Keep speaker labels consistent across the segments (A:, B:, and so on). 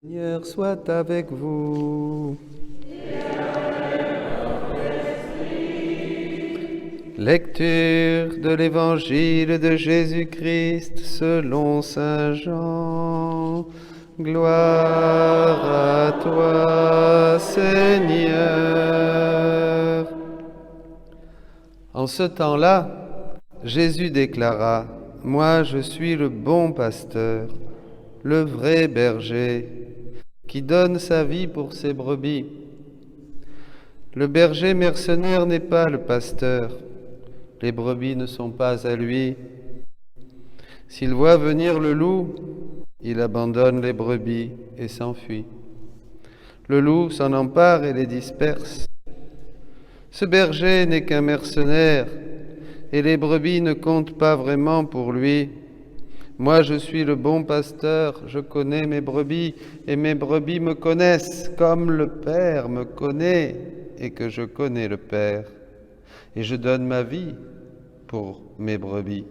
A: Seigneur soit avec vous. Lecture de l'Évangile de Jésus-Christ selon saint Jean. Gloire à toi, Seigneur. En ce temps-là, Jésus déclara: Moi, je suis le bon pasteur, le vrai berger, qui donne sa vie pour ses brebis. Le berger mercenaire n'est pas le pasteur. Les brebis ne sont pas à lui. S'il voit venir le loup, il abandonne les brebis et s'enfuit. Le loup s'en empare et les disperse. Ce berger n'est qu'un mercenaire, et les brebis ne comptent pas vraiment pour lui. Moi, je suis le bon pasteur, je connais mes brebis, et mes brebis me connaissent, comme le Père me connaît, et que je connais le Père. Et je donne ma vie pour mes brebis.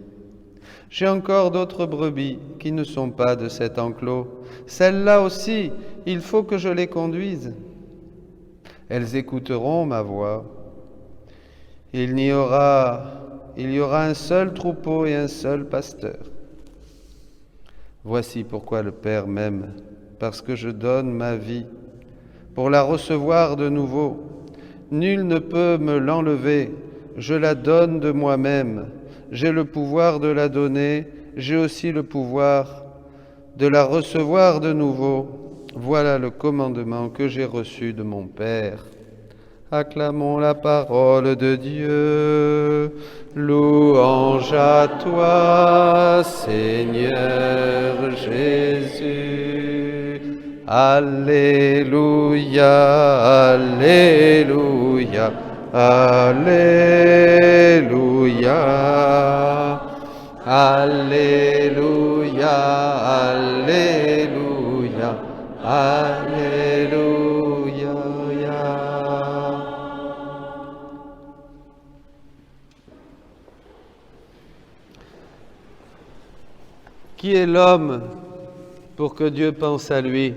A: J'ai encore d'autres brebis qui ne sont pas de cet enclos. Celles-là aussi, il faut que je les conduise. Elles écouteront ma voix. Il y aura un seul troupeau et un seul pasteur. Voici pourquoi le Père m'aime, parce que je donne ma vie pour la recevoir de nouveau. Nul ne peut me l'enlever, je la donne de moi-même. J'ai le pouvoir de la donner, j'ai aussi le pouvoir de la recevoir de nouveau. Voilà le commandement que j'ai reçu de mon Père. Acclamons la parole de Dieu. Louange à toi, Seigneur Jésus. Alléluia, Alléluia, Alléluia. Alléluia, Alléluia, Alléluia. Qui est l'homme pour que Dieu pense à lui?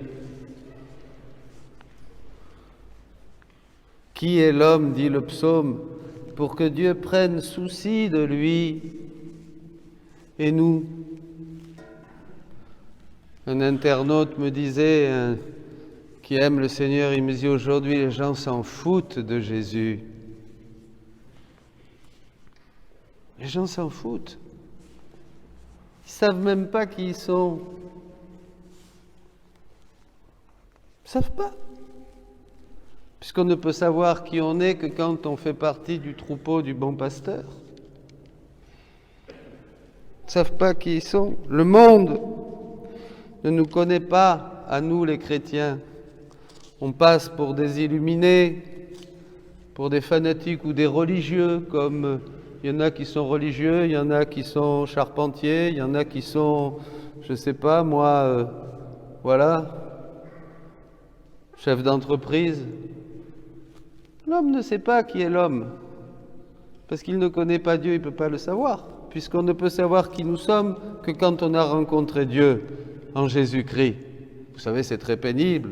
A: Qui est l'homme, dit le psaume, pour que Dieu prenne souci de lui et nous? Un internaute me disait, qui aime le Seigneur, il me dit aujourd'hui les gens s'en foutent de Jésus. Les gens s'en foutent. Ils ne savent même pas qui ils sont. Ils ne savent pas. Puisqu'on ne peut savoir qui on est que quand on fait partie du troupeau du bon pasteur. Ils ne savent pas qui ils sont. Le monde ne nous connaît pas, à nous les chrétiens. On passe pour des illuminés, pour des fanatiques ou des religieux, comme il y en a qui sont religieux, il y en a qui sont charpentiers, il y en a qui sont, je ne sais pas moi, chef d'entreprise. L'homme ne sait pas qui est l'homme, parce qu'il ne connaît pas Dieu, il ne peut pas le savoir, puisqu'on ne peut savoir qui nous sommes que quand on a rencontré Dieu en Jésus-Christ. Vous savez, c'est très pénible,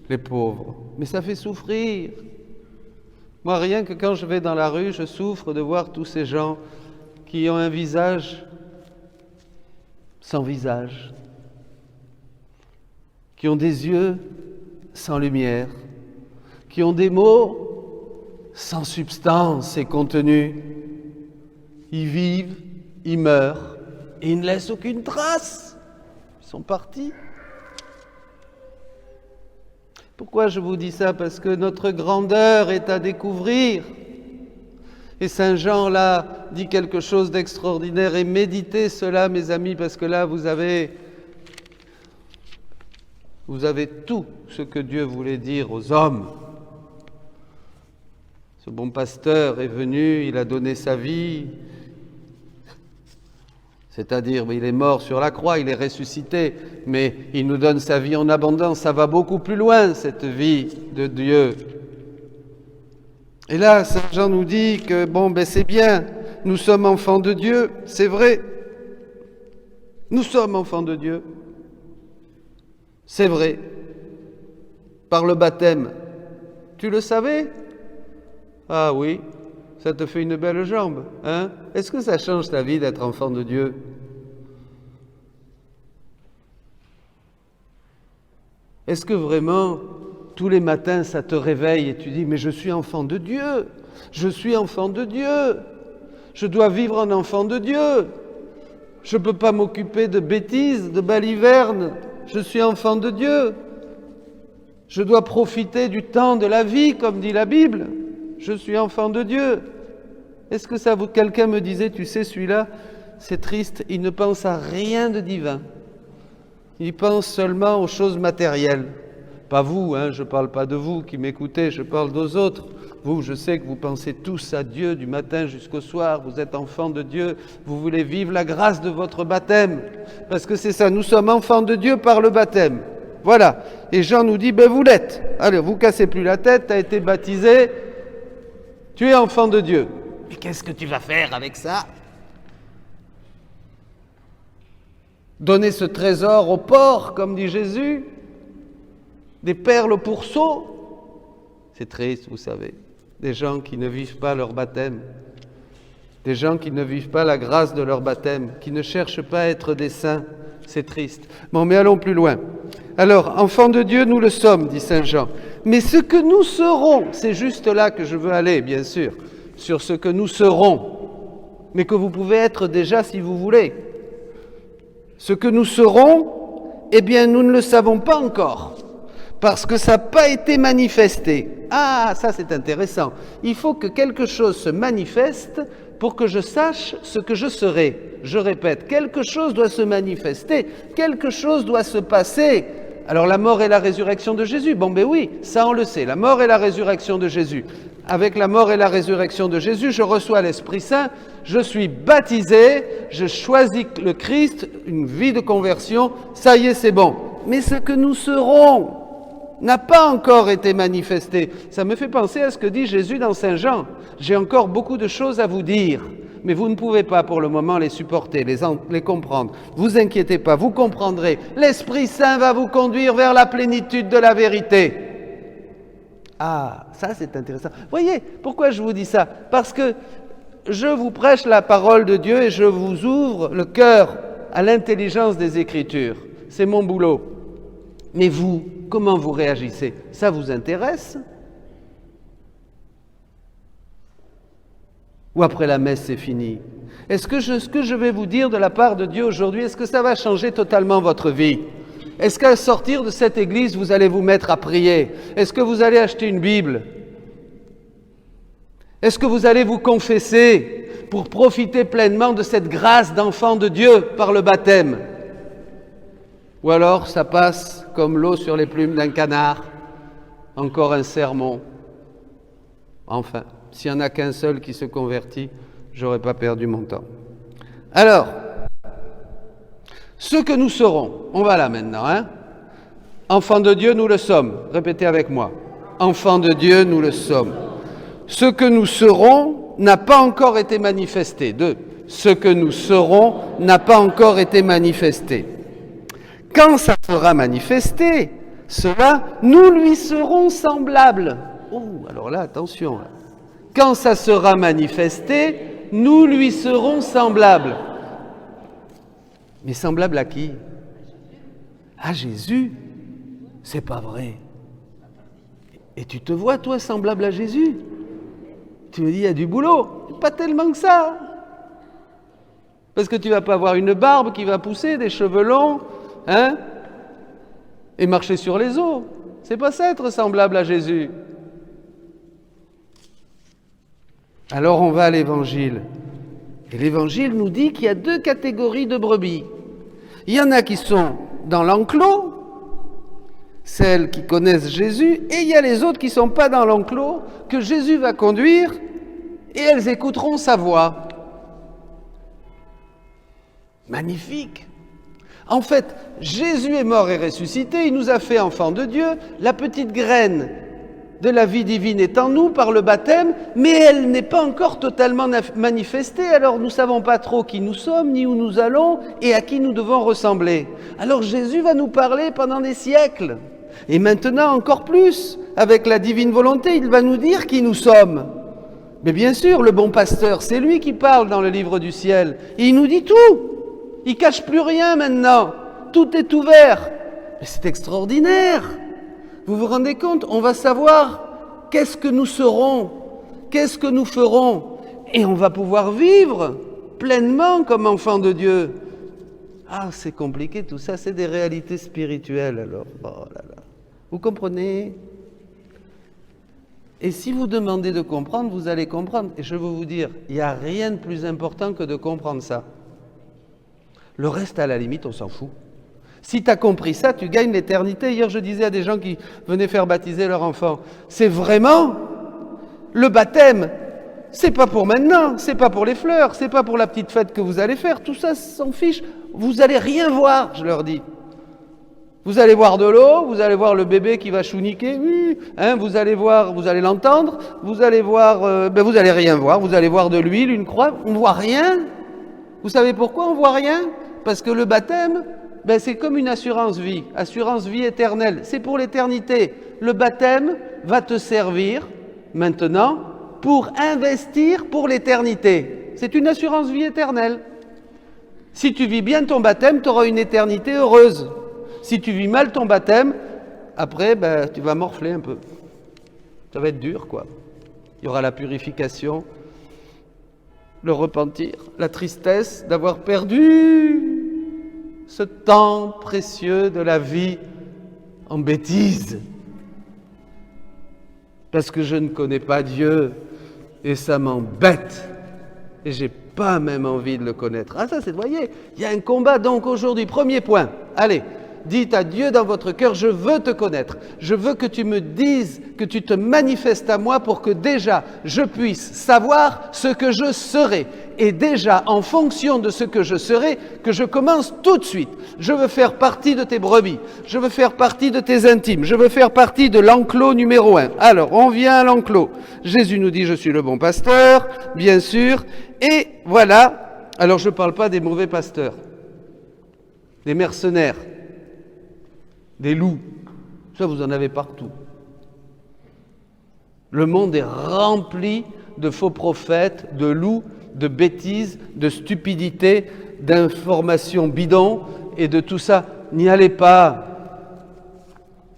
A: les pauvres, mais ça fait souffrir. Moi, rien que quand je vais dans la rue, je souffre de voir tous ces gens qui ont un visage sans visage, qui ont des yeux sans lumière, qui ont des mots sans substance et contenu. Ils vivent, ils meurent, et ils ne laissent aucune trace. Ils sont partis. Pourquoi je vous dis ça? Parce que notre grandeur est à découvrir. Et Saint Jean là dit quelque chose d'extraordinaire. Et méditez cela, mes amis, parce que là vous avez tout ce que Dieu voulait dire aux hommes. Ce bon pasteur est venu, il a donné sa vie, c'est-à-dire il est mort sur la croix, il est ressuscité, mais il nous donne sa vie en abondance. Ça va beaucoup plus loin, cette vie de Dieu. Et là, Saint Jean nous dit que c'est bien, nous sommes enfants de Dieu, c'est vrai. Nous sommes enfants de Dieu. C'est vrai. Par le baptême. Tu le savais? Ah oui, ça te fait une belle jambe, hein? Est-ce que ça change ta vie d'être enfant de Dieu? Est-ce que vraiment, tous les matins, ça te réveille et tu dis, mais je suis enfant de Dieu, je suis enfant de Dieu, je dois vivre en enfant de Dieu, je ne peux pas m'occuper de bêtises, de balivernes, je suis enfant de Dieu, je dois profiter du temps de la vie, comme dit la Bible, je suis enfant de Dieu. Est-ce que ça vous... Quelqu'un me disait, tu sais, celui-là, c'est triste, il ne pense à rien de divin. Il pense seulement aux choses matérielles. Pas vous, hein, je ne parle pas de vous qui m'écoutez, je parle d'aux autres. Vous, je sais que vous pensez tous à Dieu du matin jusqu'au soir, vous êtes enfants de Dieu, vous voulez vivre la grâce de votre baptême. Parce que c'est ça, nous sommes enfants de Dieu par le baptême. Voilà. Et Jean nous dit, ben vous l'êtes. Allez, vous cassez plus la tête, tu as été baptisé, tu es enfant de Dieu. Mais qu'est-ce que tu vas faire avec ça? Donner ce trésor aux porcs, comme dit Jésus, des perles au pourceau. C'est triste, vous savez, des gens qui ne vivent pas leur baptême, des gens qui ne vivent pas la grâce de leur baptême, qui ne cherchent pas à être des saints. C'est triste. Bon, mais allons plus loin. Alors, enfants de Dieu, nous le sommes, dit Saint Jean. Mais ce que nous serons, c'est juste là que je veux aller, bien sûr, sur ce que nous serons, mais que vous pouvez être déjà si vous voulez. Ce que nous serons, eh bien, nous ne le savons pas encore, parce que ça n'a pas été manifesté. Ah, ça c'est intéressant. Il faut que quelque chose se manifeste pour que je sache ce que je serai. Je répète, quelque chose doit se manifester, quelque chose doit se passer. Alors la mort et la résurrection de Jésus, bon ben oui, ça on le sait, la mort et la résurrection de Jésus. Avec la mort et la résurrection de Jésus, je reçois l'Esprit Saint, je suis baptisé, je choisis le Christ, une vie de conversion, ça y est, c'est bon. Mais ce que nous serons n'a pas encore été manifesté. Ça me fait penser à ce que dit Jésus dans Saint Jean. J'ai encore beaucoup de choses à vous dire, mais vous ne pouvez pas pour le moment les supporter, les comprendre. Vous inquiétez pas, vous comprendrez. L'Esprit Saint va vous conduire vers la plénitude de la vérité. Ah, ça c'est intéressant. Voyez, pourquoi je vous dis ça? Parce que je vous prêche la parole de Dieu et je vous ouvre le cœur à l'intelligence des Écritures. C'est mon boulot. Mais vous, comment vous réagissez? Ça vous intéresse? Ou après la messe, c'est fini? Est-ce que ce que je vais vous dire de la part de Dieu aujourd'hui, est-ce que ça va changer totalement votre vie? Est-ce qu'à sortir de cette église, vous allez vous mettre à prier? Est-ce que vous allez acheter une Bible? Est-ce que vous allez vous confesser pour profiter pleinement de cette grâce d'enfant de Dieu par le baptême? Ou alors ça passe comme l'eau sur les plumes d'un canard, encore un sermon. Enfin, s'il n'y en a qu'un seul qui se convertit, j'aurais pas perdu mon temps. Alors, ce que nous serons, on va là maintenant, hein? Enfants de Dieu, nous le sommes. Répétez avec moi. Enfants de Dieu, nous le sommes. Ce que nous serons n'a pas encore été manifesté. 2. Ce que nous serons n'a pas encore été manifesté. Quand ça sera manifesté, cela, nous lui serons semblables. Oh, alors là, attention. Là. Quand ça sera manifesté, nous lui serons semblables. Mais semblables à qui? À Jésus? C'est pas vrai. Et tu te vois, toi, semblable à Jésus? Tu me dis, il y a du boulot. Pas tellement que ça. Parce que tu vas pas avoir une barbe qui va pousser, des cheveux longs, hein? Et marcher sur les eaux. C'est pas ça être semblable à Jésus. Alors on va à l'Évangile. Et l'Évangile nous dit qu'il y a 2 catégories de brebis. Il y en a qui sont dans l'enclos, celles qui connaissent Jésus, et il y a les autres qui ne sont pas dans l'enclos, que Jésus va conduire, et elles écouteront sa voix. Magnifique! En fait, Jésus est mort et ressuscité, il nous a fait enfants de Dieu, la petite graine de la vie divine est en nous par le baptême, mais elle n'est pas encore totalement manifestée, alors nous ne savons pas trop qui nous sommes, ni où nous allons, et à qui nous devons ressembler. Alors Jésus va nous parler pendant des siècles, et maintenant encore plus, avec la divine volonté, il va nous dire qui nous sommes. Mais bien sûr, le bon pasteur, c'est lui qui parle dans le livre du ciel, et il nous dit tout. Il ne cache plus rien maintenant, tout est ouvert. Mais c'est extraordinaire. Vous vous rendez compte? On va savoir qu'est-ce que nous serons, qu'est-ce que nous ferons, et on va pouvoir vivre pleinement comme enfants de Dieu. Ah, c'est compliqué tout ça, c'est des réalités spirituelles alors. Oh là là. Vous comprenez? Et si vous demandez de comprendre, vous allez comprendre. Et je veux vous dire, il n'y a rien de plus important que de comprendre ça. Le reste, à la limite, on s'en fout. Si tu as compris ça, tu gagnes l'éternité. Hier, je disais à des gens qui venaient faire baptiser leur enfant, c'est vraiment le baptême. C'est pas pour maintenant, c'est pas pour les fleurs, c'est pas pour la petite fête que vous allez faire. Tout ça s'en fiche. Vous allez rien voir, je leur dis. Vous allez voir de l'eau, vous allez voir le bébé qui va chouniquer, vous allez voir, vous allez l'entendre, vous allez voir, vous allez rien voir, vous allez voir de l'huile, une croix, on voit rien. Vous savez pourquoi on voit rien? Parce que le baptême, c'est comme une assurance vie éternelle, c'est pour l'éternité. Le baptême va te servir maintenant pour investir pour l'éternité. C'est une assurance vie éternelle. Si tu vis bien ton baptême, tu auras une éternité heureuse. Si tu vis mal ton baptême, après, tu vas morfler un peu. Ça va être dur, quoi. Il y aura la purification, le repentir, la tristesse d'avoir perdu ce temps précieux de la vie en bêtise. Parce que je ne connais pas Dieu et ça m'embête. Et j'ai pas même envie de le connaître. Ah ça, vous voyez, il y a un combat donc aujourd'hui. Premier point, allez. Dites à Dieu dans votre cœur, je veux te connaître. Je veux que tu me dises, que tu te manifestes à moi pour que déjà je puisse savoir ce que je serai. Et déjà, en fonction de ce que je serai, que je commence tout de suite. Je veux faire partie de tes brebis. Je veux faire partie de tes intimes. Je veux faire partie de l'enclos numéro 1. Alors, on vient à l'enclos. Jésus nous dit, je suis le bon pasteur, bien sûr. Et voilà. Alors, je ne parle pas des mauvais pasteurs, des mercenaires, des loups, ça vous en avez partout. Le monde est rempli de faux prophètes, de loups, de bêtises, de stupidités, d'informations bidons et de tout ça. N'y allez pas,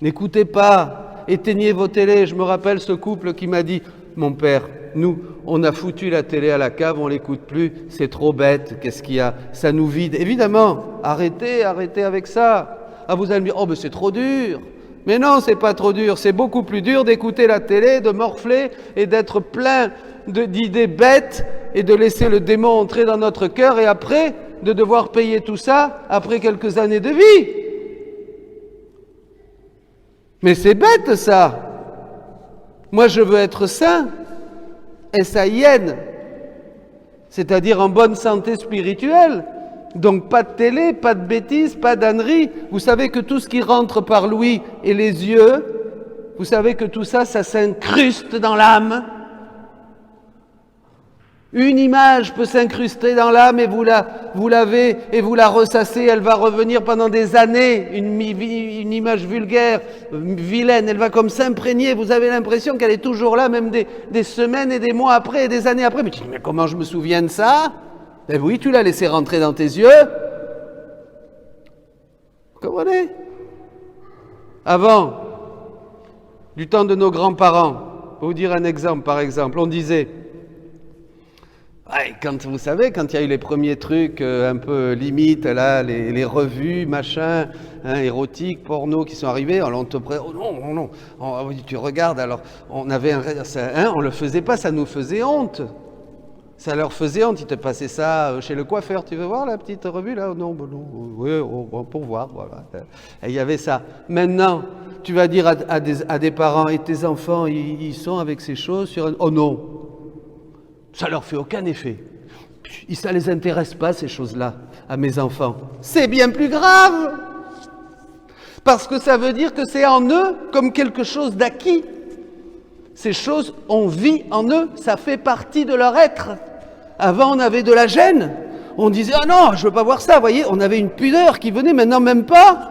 A: n'écoutez pas, éteignez vos télés. Je me rappelle ce couple qui m'a dit, mon père, nous, on a foutu la télé à la cave, on l'écoute plus, c'est trop bête, qu'est-ce qu'il y a? Ça nous vide. Évidemment, arrêtez avec ça. Ah, vous allez me dire, oh, mais c'est trop dur. Mais non, c'est pas trop dur. C'est beaucoup plus dur d'écouter la télé, de morfler et d'être plein d'idées bêtes et de laisser le démon entrer dans notre cœur et après, de devoir payer tout ça après quelques années de vie. Mais c'est bête, ça. Moi, je veux être saint. S-A-I-N. C'est-à-dire en bonne santé spirituelle. Donc pas de télé, pas de bêtises, pas d'âneries. Vous savez que tout ce qui rentre par l'ouïe et les yeux, vous savez que tout ça, ça s'incruste dans l'âme. Une image peut s'incruster dans l'âme et vous l'avez et vous la ressassez, elle va revenir pendant des années. Une image vulgaire, vilaine, elle va comme s'imprégner. Vous avez l'impression qu'elle est toujours là, même des semaines et des mois après et des années après. Mais tu dis, mais comment je me souviens de ça? Eh oui, tu l'as laissé rentrer dans tes yeux. Vous comprenez? Avant, du temps de nos grands-parents, pour vous dire un exemple, par exemple, on disait, quand vous savez, quand il y a eu les premiers trucs un peu limites, là, les revues, machin, érotiques, porno qui sont arrivés, alors on te prête, oh non, tu regardes, alors on avait on le faisait pas, ça nous faisait honte. Ça leur faisait honte, ils te passaient ça chez le coiffeur. Tu veux voir la petite revue là? Non, oui, pour voir, voilà. Et il y avait ça. Maintenant, tu vas dire à des parents, et tes enfants, ils sont avec ces choses sur oh non, ça leur fait aucun effet. Ça les intéresse pas, ces choses-là, à mes enfants. C'est bien plus grave. Parce que ça veut dire que c'est en eux comme quelque chose d'acquis. Ces choses, on vit en eux, ça fait partie de leur être. Avant, on avait de la gêne. On disait, ah non, je veux pas voir ça, vous voyez, on avait une pudeur qui venait, maintenant même pas.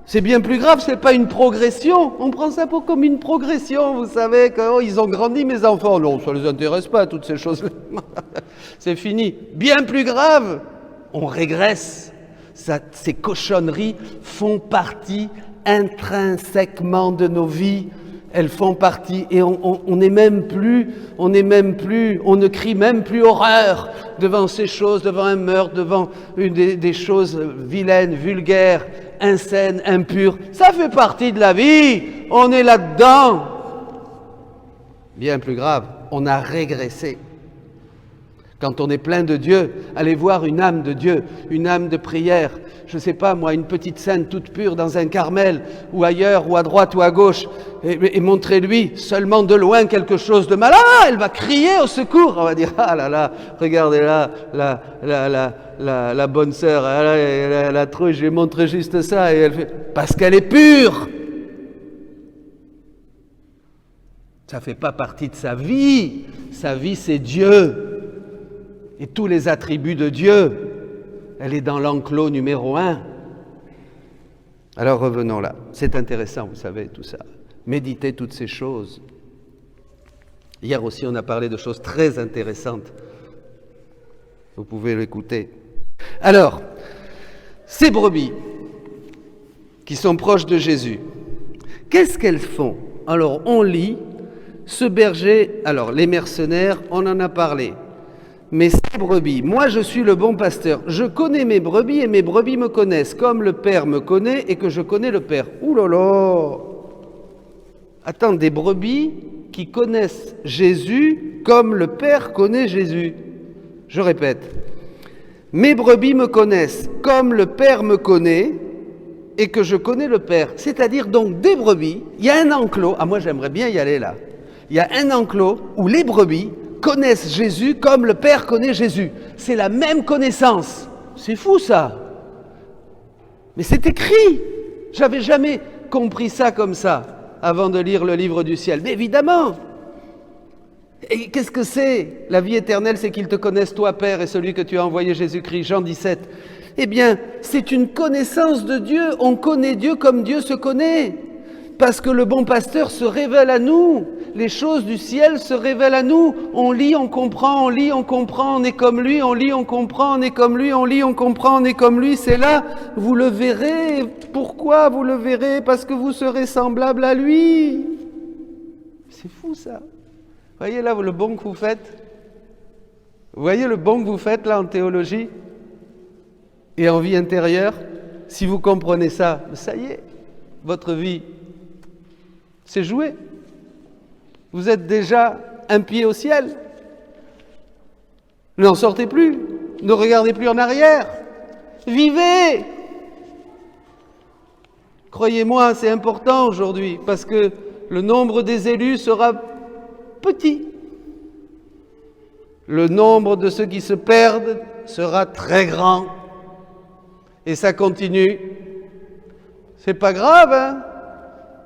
A: C'est bien plus grave, c'est pas une progression. On prend ça comme une progression, vous savez, qu'ils ont grandi, mes enfants. Non, ça les intéresse pas, toutes ces choses-là. C'est fini. Bien plus grave, on régresse. Ces cochonneries font partie intrinsèquement de nos vies. Elles font partie et on ne crie même plus horreur devant ces choses, devant un meurtre, devant des choses vilaines, vulgaires, insaines, impures. Ça fait partie de la vie, on est là-dedans. Bien plus grave, on a régressé. Quand on est plein de Dieu, allez voir une âme de Dieu, une âme de prière, je ne sais pas moi, une petite sainte toute pure dans un Carmel, ou ailleurs, ou à droite ou à gauche, et montrez-lui seulement de loin quelque chose de mal. Ah, elle va crier au secours, on va dire, ah là là, regardez là, la bonne sœur, elle a trop, je lui ai montré juste ça, et elle fait, parce qu'elle est pure. Ça ne fait pas partie de sa vie c'est Dieu. Et tous les attributs de Dieu, elle est dans l'enclos numéro 1. Alors revenons là. C'est intéressant, vous savez, tout ça. Méditez toutes ces choses. Hier aussi, on a parlé de choses très intéressantes. Vous pouvez l'écouter. Alors, ces brebis qui sont proches de Jésus, qu'est-ce qu'elles font? Alors, on lit, ce berger, alors les mercenaires, on en a parlé. Mais ces brebis, moi je suis le bon pasteur, je connais mes brebis et mes brebis me connaissent, comme le Père me connaît et que je connais le Père. Ouh là là! Attends, des brebis qui connaissent Jésus comme le Père connaît Jésus. Je répète, mes brebis me connaissent comme le Père me connaît et que je connais le Père. C'est-à-dire donc des brebis, il y a un enclos, moi j'aimerais bien y aller là, il y a un enclos où les brebis connaissent Jésus comme le Père connaît Jésus. C'est la même connaissance. C'est fou ça. Mais c'est écrit. J'avais jamais compris ça comme ça avant de lire le livre du ciel. Mais évidemment. Et qu'est-ce que c'est? La vie éternelle, c'est qu'ils te connaissent toi, Père, et celui que tu as envoyé, Jésus-Christ. Jean 17. Eh bien, c'est une connaissance de Dieu. On connaît Dieu comme Dieu se connaît. Parce que le bon pasteur se révèle à nous. Les choses du ciel se révèlent à nous. On lit, on comprend, on lit, on comprend, on est comme lui, on lit, on comprend, on est comme lui, on lit, on comprend, on est comme lui. C'est là, vous le verrez. Pourquoi vous le verrez? Parce que vous serez semblable à lui. C'est fou ça. Voyez là le bon que vous faites? Vous voyez le bon que vous faites là en théologie et en vie intérieure? Si vous comprenez ça, ça y est, votre vie, c'est joué. Vous êtes déjà un pied au ciel. N'en sortez plus. Ne regardez plus en arrière. Vivez. Croyez-moi, c'est important aujourd'hui parce que le nombre des élus sera petit. Le nombre de ceux qui se perdent sera très grand. Et ça continue. C'est pas grave, hein?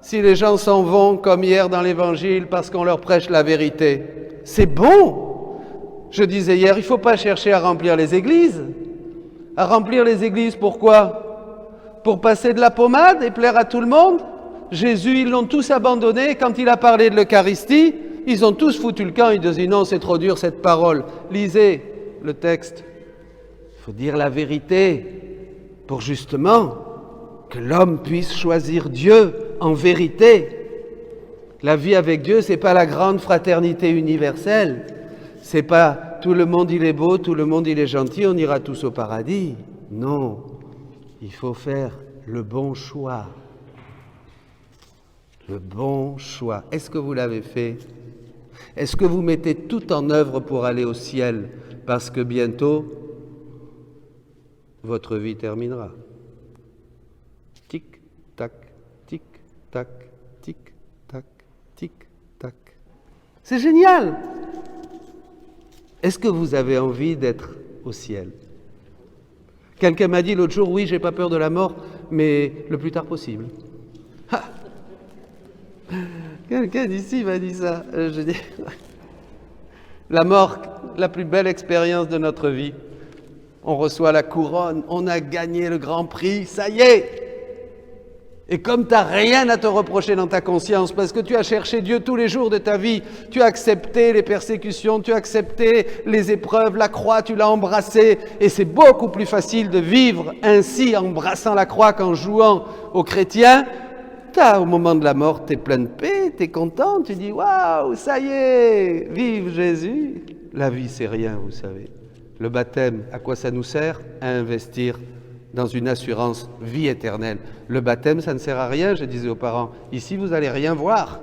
A: Si les gens s'en vont, comme hier dans l'Évangile, parce qu'on leur prêche la vérité, c'est bon. Je disais hier, il ne faut pas chercher à remplir les églises. À remplir les églises, pourquoi? Pour passer de la pommade et plaire à tout le monde? Jésus, ils l'ont tous abandonné. Quand il a parlé de l'Eucharistie, ils ont tous foutu le camp. Ils disaient, non, c'est trop dur cette parole. Lisez le texte. Il faut dire la vérité pour justement que l'homme puisse choisir Dieu en vérité. La vie avec Dieu, c'est pas la grande fraternité universelle. C'est pas tout le monde il est beau, tout le monde il est gentil, on ira tous au paradis. Non, il faut faire le bon choix. Le bon choix. Est-ce que vous l'avez fait? Est-ce que vous mettez tout en œuvre pour aller au ciel? Parce que bientôt, votre vie terminera. Tic-tac, tic-tac, tic-tac, tic-tac. C'est génial! Est-ce que vous avez envie d'être au ciel? Quelqu'un m'a dit l'autre jour, oui, j'ai pas peur de la mort, mais le plus tard possible. Ha! Quelqu'un d'ici m'a dit ça. Je dis, la mort, la plus belle expérience de notre vie. On reçoit la couronne, on a gagné le grand prix, ça y est. Et comme tu n'as rien à te reprocher dans ta conscience, parce que tu as cherché Dieu tous les jours de ta vie, tu as accepté les persécutions, tu as accepté les épreuves, la croix, tu l'as embrassée, et c'est beaucoup plus facile de vivre ainsi, en embrassant la croix qu'en jouant aux chrétiens. Au moment de la mort, tu es plein de paix, tu es content, tu dis « Waouh, ça y est, vive Jésus !» La vie, c'est rien, vous savez. Le baptême, à quoi ça nous sert? À investir dans une assurance vie éternelle. Le baptême, ça ne sert à rien, je disais aux parents. Ici, vous n'allez rien voir.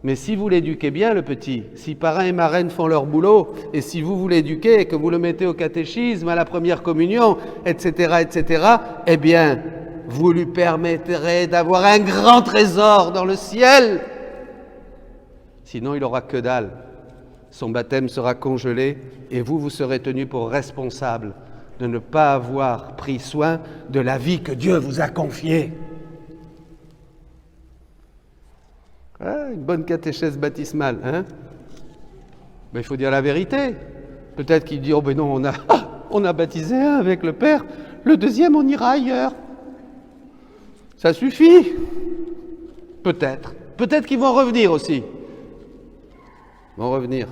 A: Mais si vous l'éduquez bien, le petit, si parrain et marraine font leur boulot, et si vous l'éduquez, que vous le mettez au catéchisme, à la première communion, etc., eh bien, vous lui permettrez d'avoir un grand trésor dans le ciel. Sinon, il n'aura que dalle. Son baptême sera congelé, et vous serez tenu pour responsable de ne pas avoir pris soin de la vie que Dieu vous a confiée. Ah, une bonne catéchèse baptismale, hein? Ben, il faut dire la vérité. Peut-être qu'il dit, oh ben non, on a baptisé un avec le Père, le deuxième on ira ailleurs. Ça suffit. Peut-être. Peut-être qu'ils vont revenir aussi. Ils vont revenir.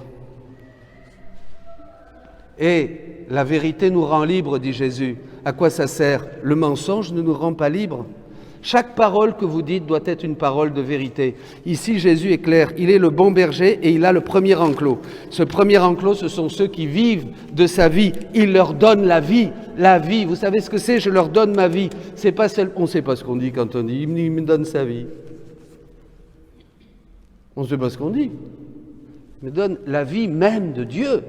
A: Et la vérité nous rend libres, dit Jésus. À quoi ça sert? Le mensonge ne nous rend pas libres. Chaque parole que vous dites doit être une parole de vérité. Ici, Jésus est clair. Il est le bon berger et il a le premier enclos. Ce premier enclos, ce sont ceux qui vivent de sa vie. Il leur donne la vie. La vie, vous savez ce que c'est? Je leur donne ma vie. C'est pas seul... On ne sait pas ce qu'on dit quand on dit « il me donne sa vie ». On ne sait pas ce qu'on dit. Il me donne la vie même de Dieu.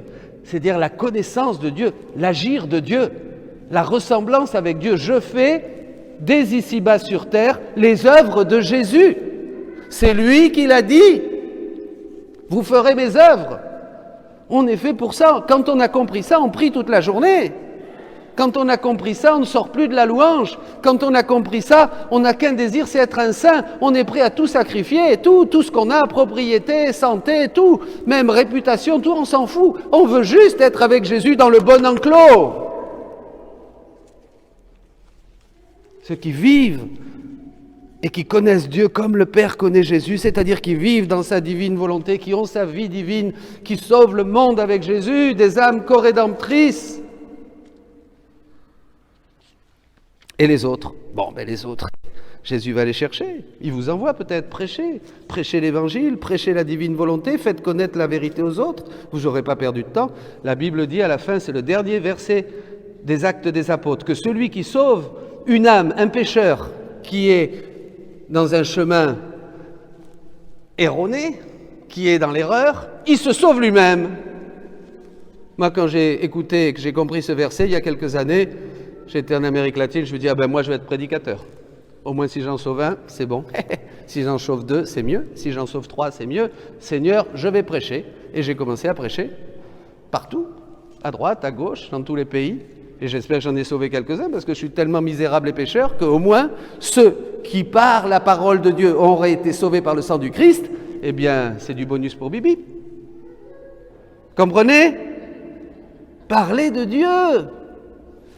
A: C'est-à-dire la connaissance de Dieu, l'agir de Dieu, la ressemblance avec Dieu. Je fais, dès ici-bas sur terre, les œuvres de Jésus. C'est lui qui l'a dit. Vous ferez mes œuvres. On est fait pour ça. Quand on a compris ça, on prie toute la journée. Quand on a compris ça, on ne sort plus de la louange. Quand on a compris ça, on n'a qu'un désir, c'est être un saint. On est prêt à tout sacrifier, tout ce qu'on a, propriété, santé, tout, même réputation, tout, on s'en fout. On veut juste être avec Jésus dans le bon enclos. Ceux qui vivent et qui connaissent Dieu comme le Père connaît Jésus, c'est-à-dire qui vivent dans sa divine volonté, qui ont sa vie divine, qui sauvent le monde avec Jésus, des âmes co-rédemptrices. Et les autres? Les autres, Jésus va les chercher. Il vous envoie peut-être prêcher. Prêchez l'évangile, prêchez la divine volonté, faites connaître la vérité aux autres. Vous n'aurez pas perdu de temps. La Bible dit à la fin, c'est le dernier verset des Actes des Apôtres, que celui qui sauve une âme, un pécheur, qui est dans un chemin erroné, qui est dans l'erreur, il se sauve lui-même. Moi, quand j'ai écouté et que j'ai compris ce verset il y a quelques années, j'étais en Amérique latine, je me dis, moi je vais être prédicateur. Au moins si j'en sauve un, c'est bon. Si j'en sauve deux, c'est mieux. Si j'en sauve trois, c'est mieux. Seigneur, je vais prêcher. Et j'ai commencé à prêcher partout, à droite, à gauche, dans tous les pays. Et j'espère que j'en ai sauvé quelques-uns parce que je suis tellement misérable et pécheur qu'au moins ceux qui par la parole de Dieu auraient été sauvés par le sang du Christ, eh bien c'est du bonus pour Bibi. Comprenez? Parlez de Dieu.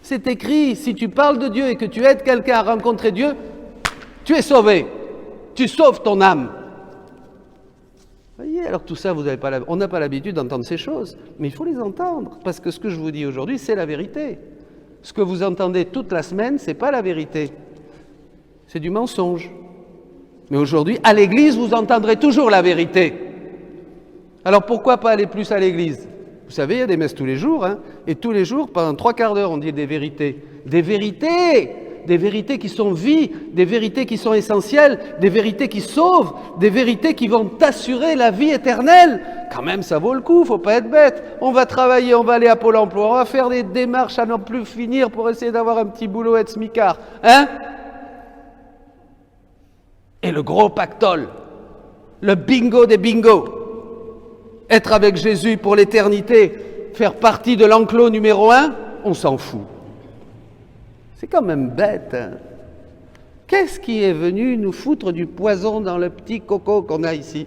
A: C'est écrit, si tu parles de Dieu et que tu aides quelqu'un à rencontrer Dieu, tu es sauvé. Tu sauves ton âme. Vous voyez, alors tout ça, on n'a pas l'habitude d'entendre ces choses, mais il faut les entendre, parce que ce que je vous dis aujourd'hui, c'est la vérité. Ce que vous entendez toute la semaine, ce n'est pas la vérité. C'est du mensonge. Mais aujourd'hui, à l'église, vous entendrez toujours la vérité. Alors pourquoi pas aller plus à l'église? Vous savez, il y a des messes tous les jours, et tous les jours, pendant 3/4 d'heure, on dit des vérités. Des vérités qui sont vie, des vérités qui sont essentielles, des vérités qui sauvent, des vérités qui vont t'assurer la vie éternelle. Quand même, ça vaut le coup, faut pas être bête. On va travailler, on va aller à Pôle emploi, on va faire des démarches à n'en plus finir pour essayer d'avoir un petit boulot, être smicard. Et le gros pactole, le bingo des bingos. Être avec Jésus pour l'éternité, faire partie de l'enclos numéro 1, on s'en fout. C'est quand même bête. Qu'est-ce qui est venu nous foutre du poison dans le petit coco qu'on a ici?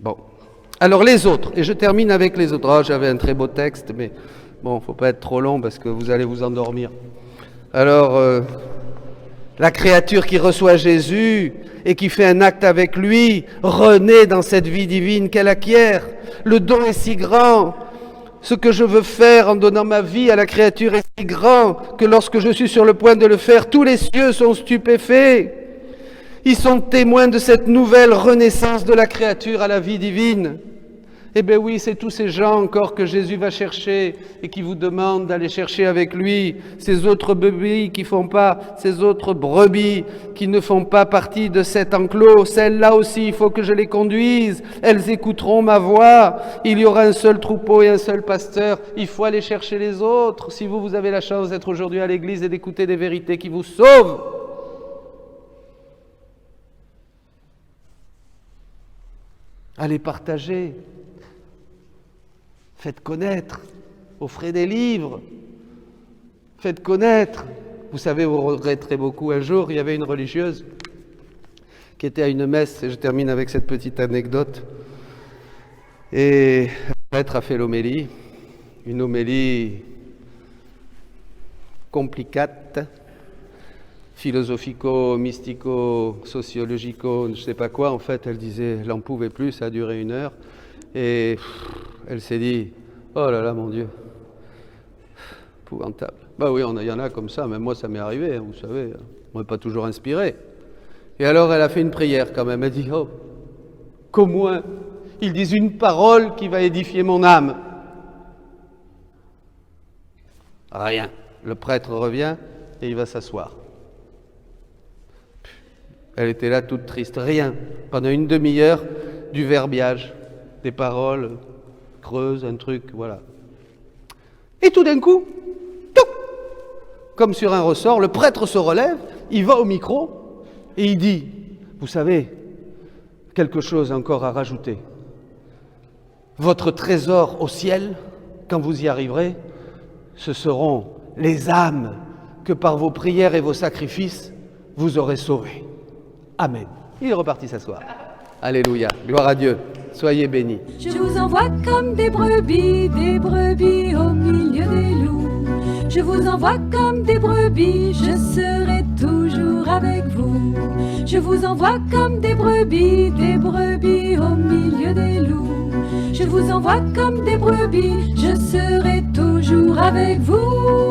A: Bon. Alors les autres, et je termine avec les autres. Oh, j'avais un très beau texte, mais bon, il ne faut pas être trop long parce que vous allez vous endormir. Alors, la créature qui reçoit Jésus et qui fait un acte avec lui, renaît dans cette vie divine qu'elle acquiert. Le don est si grand. Ce que je veux faire en donnant ma vie à la créature est si grand que lorsque je suis sur le point de le faire, tous les cieux sont stupéfaits. Ils sont témoins de cette nouvelle renaissance de la créature à la vie divine. Eh bien oui, c'est tous ces gens encore que Jésus va chercher et qui vous demandent d'aller chercher avec lui, ces autres brebis qui font pas, ces autres brebis qui ne font pas partie de cet enclos. Celles-là aussi, il faut que je les conduise. Elles écouteront ma voix. Il y aura un seul troupeau et un seul pasteur. Il faut aller chercher les autres. Si vous avez la chance d'être aujourd'hui à l'église et d'écouter des vérités qui vous sauvent, allez partager. Faites connaître, offrez des livres, faites connaître. Vous savez, vous regretterez beaucoup. Un jour, il y avait une religieuse qui était à une messe, et je termine avec cette petite anecdote. Et le prêtre a fait l'homélie, une homélie complicate, philosophico, mystico, sociologico, je ne sais pas quoi. En fait, elle disait, elle n'en pouvait plus, ça a duré 1 heure. Et elle s'est dit, oh là là, mon Dieu, épouvantable. Bah oui, il y en a comme ça, même moi ça m'est arrivé, hein, vous savez, on n'est pas toujours inspiré. Et alors elle a fait une prière quand même, elle dit, oh, qu'au moins ils disent une parole qui va édifier mon âme. Rien. Le prêtre revient et il va s'asseoir. Elle était là toute triste, rien. Pendant 1 demi-heure, du verbiage. Des paroles creuses, un truc, voilà. Et tout d'un coup, comme sur un ressort, le prêtre se relève, il va au micro et il dit, vous savez, quelque chose encore à rajouter. Votre trésor au ciel, quand vous y arriverez, ce seront les âmes que par vos prières et vos sacrifices, vous aurez sauvées. Amen. Il est reparti s'asseoir. Alléluia, gloire à Dieu. Soyez bénis.
B: Je vous envoie comme des brebis au milieu des loups. Je vous envoie comme des brebis, je serai toujours avec vous. Je vous envoie comme des brebis au milieu des loups. Je vous envoie comme des brebis, je serai toujours avec vous.